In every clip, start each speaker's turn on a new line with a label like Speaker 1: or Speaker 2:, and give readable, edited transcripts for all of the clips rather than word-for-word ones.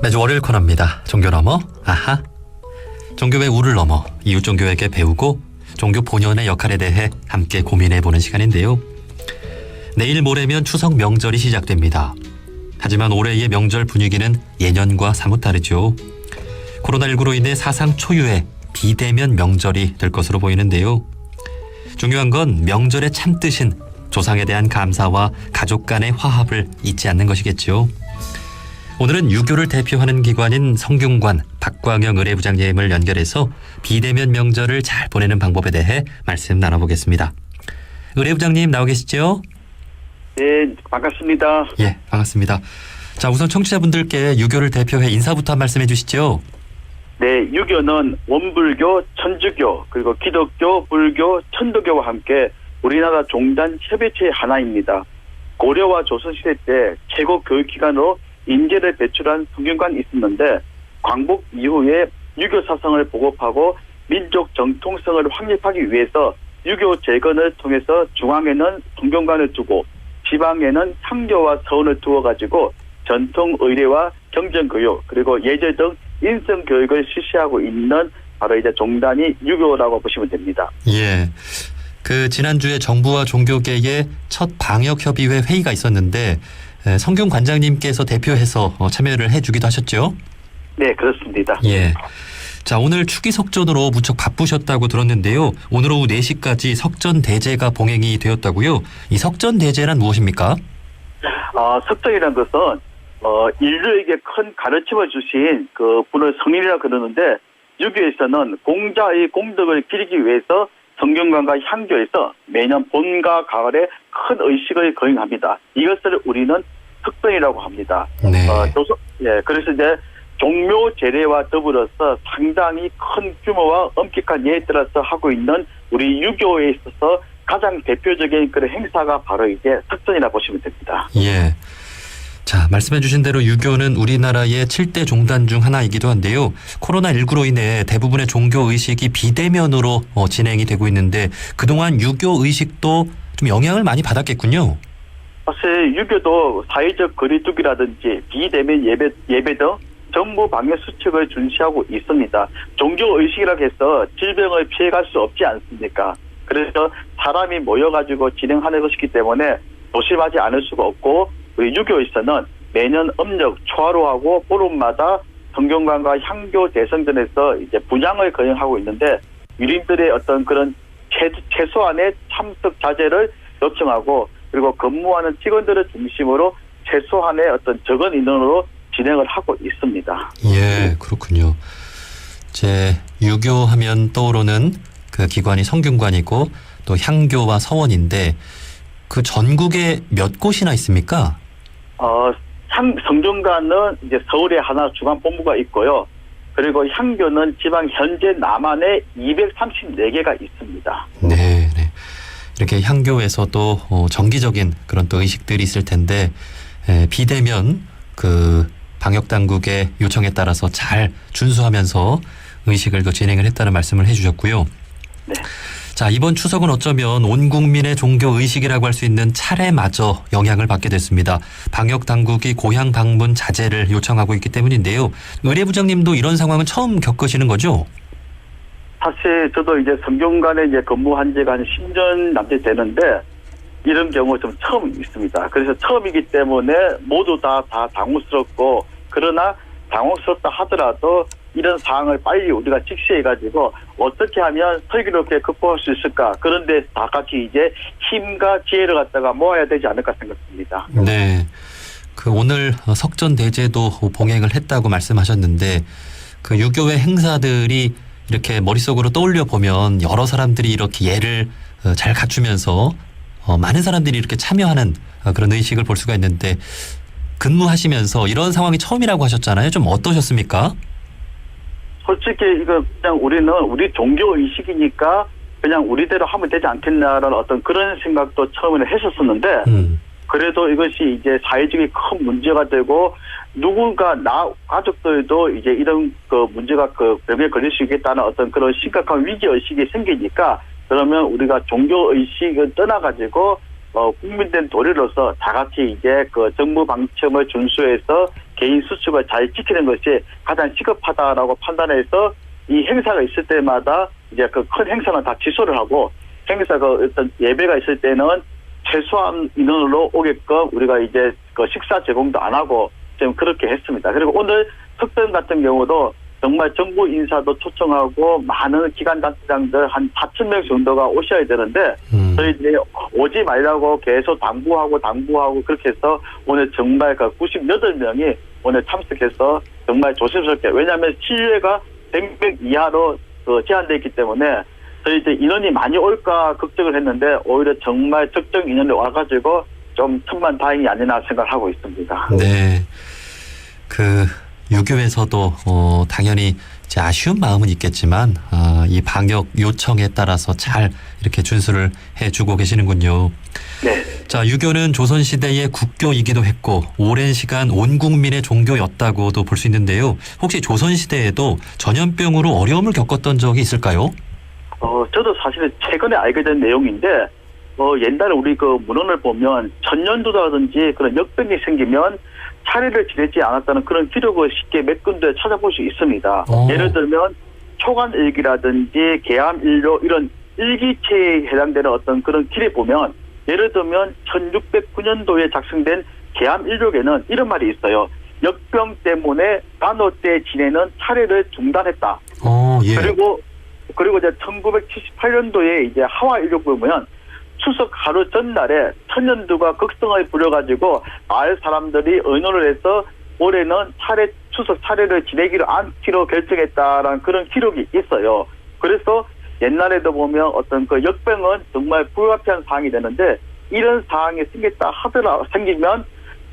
Speaker 1: 매주 월요일 코너입니다. 종교 넘어 아하. 종교의 우를 넘어 이웃 종교에게 배우고 종교 본연의 역할에 대해 함께 고민해보는 시간인데요. 내일 모레면 추석 명절이 시작됩니다. 하지만 올해의 명절 분위기는 예년과 사뭇 다르죠. 코로나19로 인해 사상 초유의 비대면 명절이 될 것으로 보이는데요. 중요한 건 명절의 참뜻인 조상에 대한 감사와 가족 간의 화합을 잊지 않는 것이겠죠. 오늘은 유교를 대표하는 기관인 성균관 박광영 의례부장님을 연결해서 비대면 명절을 잘 보내는 방법에 대해 말씀 나눠보겠습니다. 의례부장님 나오 계시죠?
Speaker 2: 네, 반갑습니다.
Speaker 1: 예, 반갑습니다. 자, 우선 청취자분들께 유교를 대표해 인사부터 한 말씀해 주시죠.
Speaker 2: 네, 유교는 원불교, 천주교, 그리고 기독교, 불교, 천도교와 함께 우리나라 종단 협의체의 하나입니다. 고려와 조선시대 때 최고 교육기관으로 인재를 배출한 성균관이 있었는데 광복 이후에 유교 사상을 보급하고 민족 정통성을 확립하기 위해서 유교 재건을 통해서 중앙에는 성균관을 두고 지방에는 향교와 서원을 두어가지고 전통 의례와 경전교육 그리고 예절 등 인성교육을 실시하고 있는 바로 이제 종단이 유교라고 보시면 됩니다.
Speaker 1: 예. 지난주에 정부와 종교계의 첫 방역협의회 회의가 있었는데 성균 관장님께서 대표해서 참여를 해주기도 하셨죠?
Speaker 2: 네, 그렇습니다.
Speaker 1: 예. 자, 오늘 추기 석전으로 무척 바쁘셨다고 들었는데요. 오늘 오후 4시까지 석전대제가 봉행이 되었다고요. 이 석전대제란 무엇입니까?
Speaker 2: 석전이라는 것은 인류에게 큰 가르침을 주신 그 분을 성인이라 그러는데 유교에서는 공자의 공덕을 기리기 위해서 성균관과 향교에서 매년 봄과 가을에 큰 의식을 거행합니다. 이것을 우리는 석전이라고 합니다.
Speaker 1: 네.
Speaker 2: 그래서 이제 종묘 제례와 더불어서 상당히 큰 규모와 엄격한 예에 따라서 하고 있는 우리 유교에 있어서 가장 대표적인 그런 행사가 바로 이제 석전이라 보시면 됩니다.
Speaker 1: 예. 자, 말씀해 주신 대로 유교는 우리나라의 7대 종단 중 하나이기도 한데요. 코로나19로 인해 대부분의 종교 의식이 비대면으로 진행이 되고 있는데 그동안 유교 의식도 좀 영향을 많이 받았겠군요.
Speaker 2: 사실 유교도 사회적 거리두기라든지 비대면 예배 등 정부 방역 수칙을 준시하고 있습니다. 종교 의식이라고 해서 질병을 피해갈 수 없지 않습니까? 그래서 사람이 모여가지고 진행하는 것이기 때문에 조심하지 않을 수가 없고 우리 유교에서는 매년 음력 초하루하고 보름마다 성균관과 향교 대성전에서 이제 분향을 거행하고 있는데 유림들의 어떤 그런 최소한의 참석 자제를 요청하고 그리고 근무하는 직원들을 중심으로 최소한의 어떤 적은 인원으로 진행을 하고 있습니다.
Speaker 1: 예, 그렇군요. 유교하면 떠오르는 그 기관이 성균관이고 또 향교와 서원인데 그 전국에 몇 곳이나 있습니까?
Speaker 2: 성균관은 이제 서울에 하나 중앙본부가 있고요. 그리고 향교는 지방 현재 남한에 234개가 있습니다.
Speaker 1: 네. 이렇게 향교에서도 정기적인 그런 또 의식들이 있을 텐데 비대면 그 방역 당국의 요청에 따라서 잘 준수하면서 의식을 또 진행을 했다는 말씀을 해주셨고요.
Speaker 2: 네.
Speaker 1: 자, 이번 추석은 어쩌면 온 국민의 종교 의식이라고 할 수 있는 차례마저 영향을 받게 됐습니다. 방역 당국이 고향 방문 자제를 요청하고 있기 때문인데요. 의례부장님도 이런 상황은 처음 겪으시는 거죠?
Speaker 2: 사실 저도 이제 성균관에 이제 근무한 지가 한 10년 남짓 되는데 이런 경우 좀 처음 있습니다. 그래서 처음이기 때문에 모두 다 당혹스럽고 그러나 당혹스럽다 하더라도 이런 상황을 빨리 우리가 직시해가지고 어떻게 하면 슬기롭게 극복할 수 있을까. 그런데 다 같이 이제 힘과 지혜를 갖다가 모아야 되지 않을까 생각합니다.
Speaker 1: 네. 오늘 석전대제도 봉행을 했다고 말씀하셨는데 그 유교의 행사들이 이렇게 머릿속으로 떠올려 보면 여러 사람들이 이렇게 예를 잘 갖추면서 많은 사람들이 이렇게 참여하는 그런 의식을 볼 수가 있는데 근무하시면서 이런 상황이 처음이라고 하셨잖아요. 좀 어떠셨습니까?
Speaker 2: 솔직히 이거 그냥 우리는 우리 종교 의식이니까 그냥 우리대로 하면 되지 않겠나라는 어떤 그런 생각도 처음에는 했었었는데 그래도 이것이 이제 사회적인 큰 문제가 되고 누군가 나 가족들도 이제 이런 그 문제가 그 병에 걸릴 수 있겠다는 어떤 그런 심각한 위기 의식이 생기니까 그러면 우리가 종교 의식을 떠나가지고 국민된 도리로서 다 같이 이제 그 정부 방침을 준수해서 개인 수칙을 잘 지키는 것이 가장 시급하다라고 판단해서 이 행사가 있을 때마다 이제 그 큰 행사는 다 취소를 하고 행사가 어떤 예배가 있을 때는 최소한 인원으로 오게끔 우리가 이제 그 식사 제공도 안 하고 지금 그렇게 했습니다. 그리고 오늘 특별 같은 경우도 정말 정부 인사도 초청하고 많은 기관단체장들 한 4,000명 정도가 오셔야 되는데 저희들이 오지 말라고 계속 당부하고 그렇게 해서 오늘 정말 그 98명이 오늘 참석해서 정말 조심스럽게 왜냐하면 실외가 100명 이하로 제한되어 있기 때문에 저희들 인원이 많이 올까 걱정을 했는데 오히려 정말 적정 인원이 와가지고 좀 천만다행이 아니나 생각을 하고 있습니다.
Speaker 1: 네. 유교에서도 당연히 이제 아쉬운 마음은 있겠지만 이 방역 요청에 따라서 잘 이렇게 준수를 해주고 계시는군요.
Speaker 2: 네.
Speaker 1: 자, 유교는 조선시대의 국교이기도 했고 오랜 시간 온 국민의 종교였다고도 볼 수 있는데요. 혹시 조선시대에도 전염병으로 어려움을 겪었던 적이 있을까요?
Speaker 2: 저도 사실 최근에 알게 된 내용인데 옛날에 우리 그 문헌을 보면 천년두라든지 그런 역병이 생기면 차례를 지내지 않았다는 그런 기록을 쉽게 몇 군데 찾아볼 수 있습니다. 예를 들면 초간일기라든지 계암일료 이런 일기체에 해당되는 어떤 그런 길에 보면 예를 들면 1609년도에 작성된 계암일록에는 이런 말이 있어요. 역병 때문에 간호 때 지내는 차례를 중단했다.
Speaker 1: 예.
Speaker 2: 그리고 이제 1978년도에 이제 하와일록 보면 추석 하루 전날에 천년두가 극성을 부려가지고 마을 사람들이 의논을 해서 올해는 추석 차례를 지내기로 않기로 결정했다라는 그런 기록이 있어요. 그래서 옛날에도 보면 어떤 그 역병은 정말 불가피한 사항이 되는데 이런 상황이 생기면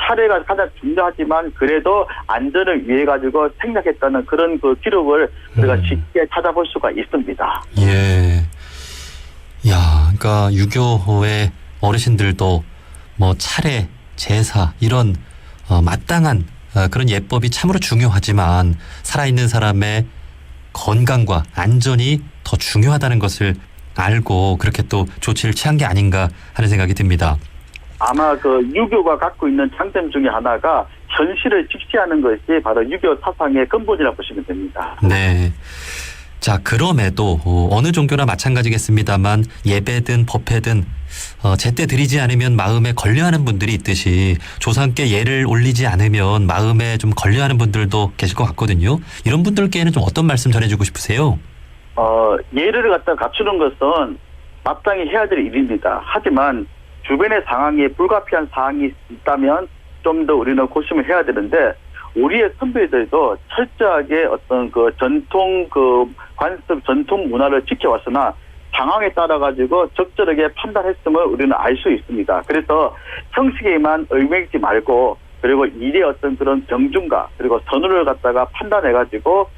Speaker 2: 차례가 가장 중요하지만 그래도 안전을 위해 가지고 생략했다는 그런 그 기록을 우리가 쉽게 찾아볼 수가 있습니다.
Speaker 1: 예. 야, 그러니까 유교의 어르신들도 뭐 차례, 제사 이런 마땅한 그런 예법이 참으로 중요하지만 살아있는 사람의 건강과 안전이 더 중요하다는 것을 알고 그렇게 또 조치를 취한 게 아닌가 하는 생각이 듭니다.
Speaker 2: 아마 그 유교가 갖고 있는 장점 중에 하나가 현실을 직시하는 것이 바로 유교 사상의 근본이라고 보시면 됩니다.
Speaker 1: 네. 자, 그럼에도 어느 종교나 마찬가지겠습니다만 예배든 법회든 제때 드리지 않으면 마음에 걸려하는 분들이 있듯이 조상께 예를 올리지 않으면 마음에 좀 걸려하는 분들도 계실 것 같거든요. 이런 분들께는 좀 어떤 말씀 전해주고 싶으세요?
Speaker 2: 예를 갖다 갖추는 것은 마땅히 해야 될 일입니다. 하지만 주변의 상황이 불가피한 상황이 있다면 좀 더 우리는 고심을 해야 되는데 우리의 선배들도 철저하게 어떤 그 전통 관습 전통 문화를 지켜왔으나 상황에 따라 가지고 적절하게 판단했음을 우리는 알 수 있습니다. 그래서 형식에만 얽매이지 말고 그리고 일의 어떤 그런 정중과 그리고 선호를 갖다가 판단해 가지고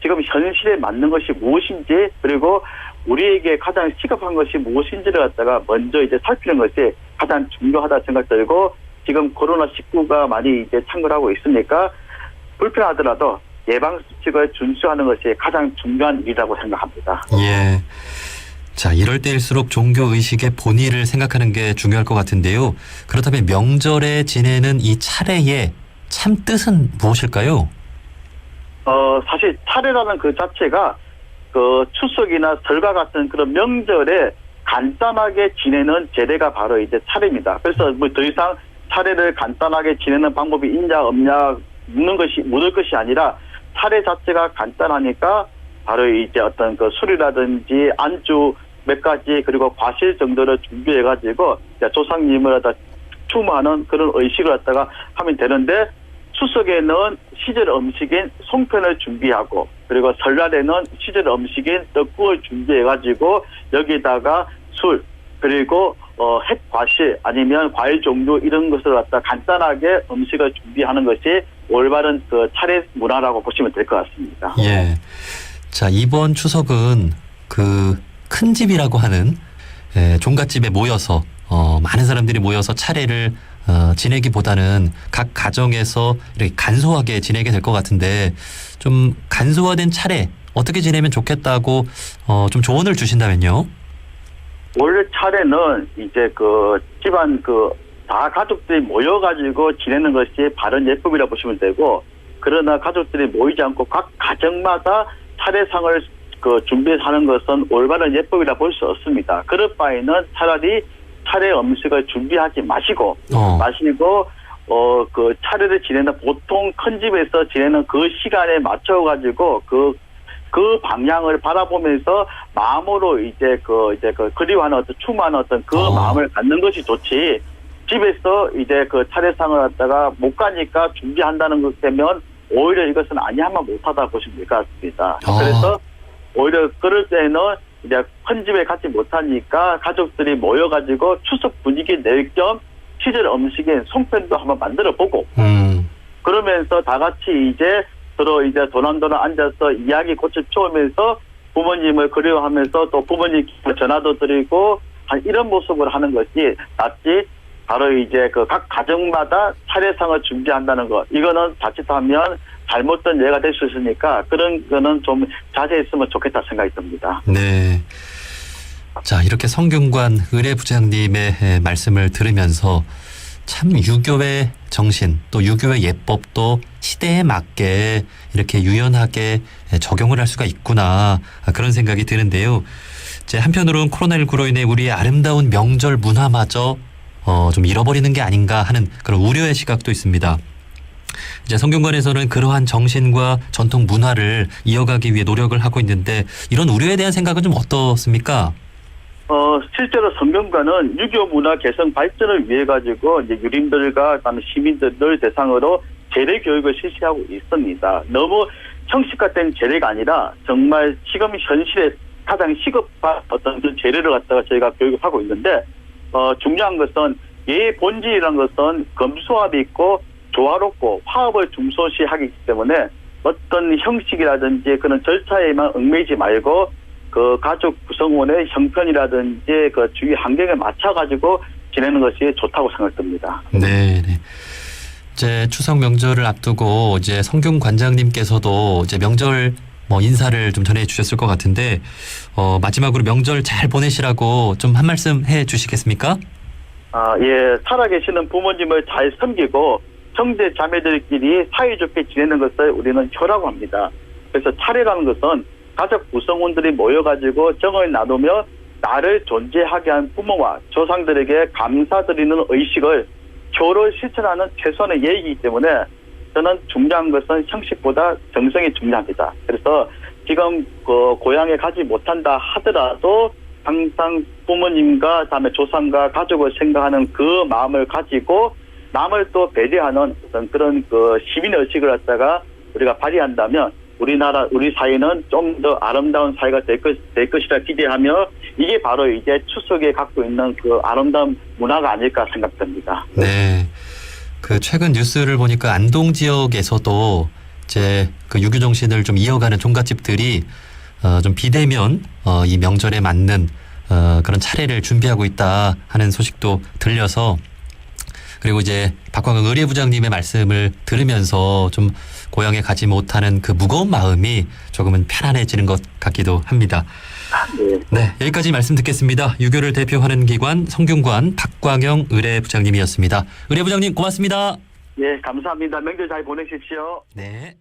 Speaker 2: 지금 현실에 맞는 것이 무엇인지 그리고 우리에게 가장 시급한 것이 무엇인지를 갖다가 먼저 이제 살피는 것이 가장 중요하다 생각 들고 지금 코로나19가 많이 이제 창궐하고 있으니까 불편하더라도 예방수칙을 준수하는 것이 가장 중요한 일이라고 생각합니다.
Speaker 1: 예. 자, 이럴 때일수록 종교의식의 본의를 생각하는 게 중요할 것 같은데요. 그렇다면 명절에 지내는 이 차례의 참 뜻은 무엇일까요?
Speaker 2: 사실 차례라는 그 자체가 추석이나 설과 같은 그런 명절에 간단하게 지내는 제례가 바로 이제 차례입니다. 그래서 뭐 더 이상 차례를 간단하게 지내는 방법이 있냐 없냐 묻을 것이 아니라 차례 자체가 간단하니까 바로 이제 어떤 그 술이라든지 안주 몇 가지 그리고 과실 정도를 준비해가지고 조상님을 갖다 추모하는 그런 의식을 갖다가 하면 되는데 추석에는 시절 음식인 송편을 준비하고 그리고 설날에는 시절 음식인 떡국을 준비해가지고 여기다가 술 그리고 햇과실 아니면 과일 종류 이런 것을 갖다 간단하게 음식을 준비하는 것이 올바른 그 차례 문화라고 보시면 될 것 같습니다.
Speaker 1: 예. 자, 이번 추석은 큰 집이라고 하는 종갓집에 모여서 많은 사람들이 모여서 차례를 지내기보다는 각 가정에서 이렇게 간소하게 지내게 될 것 같은데 좀 간소화된 차례 어떻게 지내면 좋겠다고 좀 조언을 주신다면요?
Speaker 2: 원래 차례는 이제 집안 다 가족들이 모여가지고 지내는 것이 바른 예법이라 보시면 되고, 그러나 가족들이 모이지 않고 각 가정마다 차례상을 준비하는 것은 올바른 예법이라 볼 수 없습니다. 그럴 바에는 차라리 차례 음식을 준비하지 마시고, 그 차례를 지내는 보통 큰 집에서 지내는 그 시간에 맞춰가지고 그 방향을 바라보면서 마음으로 이제 그리워하는 어떤 추모하는 어떤 그 마음을 갖는 것이 좋지. 집에서 이제 그 차례상을 갖다가 못 가니까 준비한다는 것 때문에 오히려 이것은 아니하면 못하다 보시면 될 것 같습니다. 그래서 오히려 그럴 때는 이제 큰 집에 가지 못하니까 가족들이 모여가지고 추석 분위기 낼 겸 시절 음식인 송편도 한번 만들어 보고 그러면서 다 같이 이제 서로 이제 도란도란 앉아서 이야기 꽃을 피우면서 부모님을 그리워하면서 또 부모님께 전화도 드리고 이런 모습을 하는 것이 낫지. 바로 이제 그 각 가정마다 차례상을 준비한다는 것. 이거는 자칫하면 잘못된 예가 될 수 있으니까 그런 거는 좀 자제했으면 좋겠다 생각이 듭니다.
Speaker 1: 네. 자, 이렇게 성균관 의례부장님의 말씀을 들으면서 참 유교의 정신 또 유교의 예법도 시대에 맞게 이렇게 유연하게 적용을 할 수가 있구나 그런 생각이 드는데요. 이제 한편으로는 코로나19로 인해 우리의 아름다운 명절 문화마저 좀 잃어버리는 게 아닌가 하는 그런 우려의 시각도 있습니다. 이제 성균관에서는 그러한 정신과 전통 문화를 이어가기 위해 노력을 하고 있는데 이런 우려에 대한 생각은 좀 어떻습니까?
Speaker 2: 실제로 성균관은 유교 문화 개성 발전을 위해 가지고 이제 유림들과 그다음에 시민들을 대상으로 재래 교육을 실시하고 있습니다. 너무 형식화된 재래가 아니라 정말 지금 현실에 가장 시급한 어떤 그 재래를 갖다가 저희가 교육을 하고 있는데 중요한 것은 예의 본질이라는 것은 검수합이 있고 조화롭고 화합을 중소시하기 때문에 어떤 형식이라든지 그런 절차에만 얽매이지 말고 그 가족 구성원의 형편이라든지 그 주위 환경에 맞춰가지고 지내는 것이 좋다고 생각됩니다.
Speaker 1: 네. 이제 추석 명절을 앞두고 이제 성균 관장님께서도 이제 명절 인사를 좀 전해 주셨을 것 같은데 마지막으로 명절 잘 보내시라고 좀 한 말씀 해 주시겠습니까?
Speaker 2: 예. 살아계시는 부모님을 잘 섬기고 형제 자매들끼리 사이좋게 지내는 것을 우리는 효라고 합니다. 그래서 차례라는 것은 가족 구성원들이 모여가지고 정을 나누며 나를 존재하게 한 부모와 조상들에게 감사드리는 의식을 효를 실천하는 최선의 예이기 때문에 저는 중요한 것은 형식보다 정성이 중요합니다. 그래서 지금 고향에 가지 못한다 하더라도 항상 부모님과 그다음에 조상과 가족을 생각하는 그 마음을 가지고 남을 또 배려하는 어떤 그런 시민의 의식을 갖다가 우리가 발휘한다면 우리 사회는 좀 더 아름다운 사회가 될 것이라 기대하며 이게 바로 이제 추석에 갖고 있는 그 아름다운 문화가 아닐까 생각됩니다.
Speaker 1: 네. 최근 뉴스를 보니까 안동 지역에서도 이제 그 유교 정신을 좀 이어가는 종갓집들이 좀 비대면 이 명절에 맞는 그런 차례를 준비하고 있다 하는 소식도 들려서 그리고 이제 박광흥 의례부장님의 말씀을 들으면서 좀 고향에 가지 못하는 그 무거운 마음이 조금은 편안해지는 것 같기도 합니다. 네, 여기까지 말씀 듣겠습니다. 유교를 대표하는 기관 성균관 박광영 의례부장님이었습니다. 의례부장님 고맙습니다.
Speaker 2: 네, 감사합니다. 명절 잘 보내십시오.
Speaker 1: 네.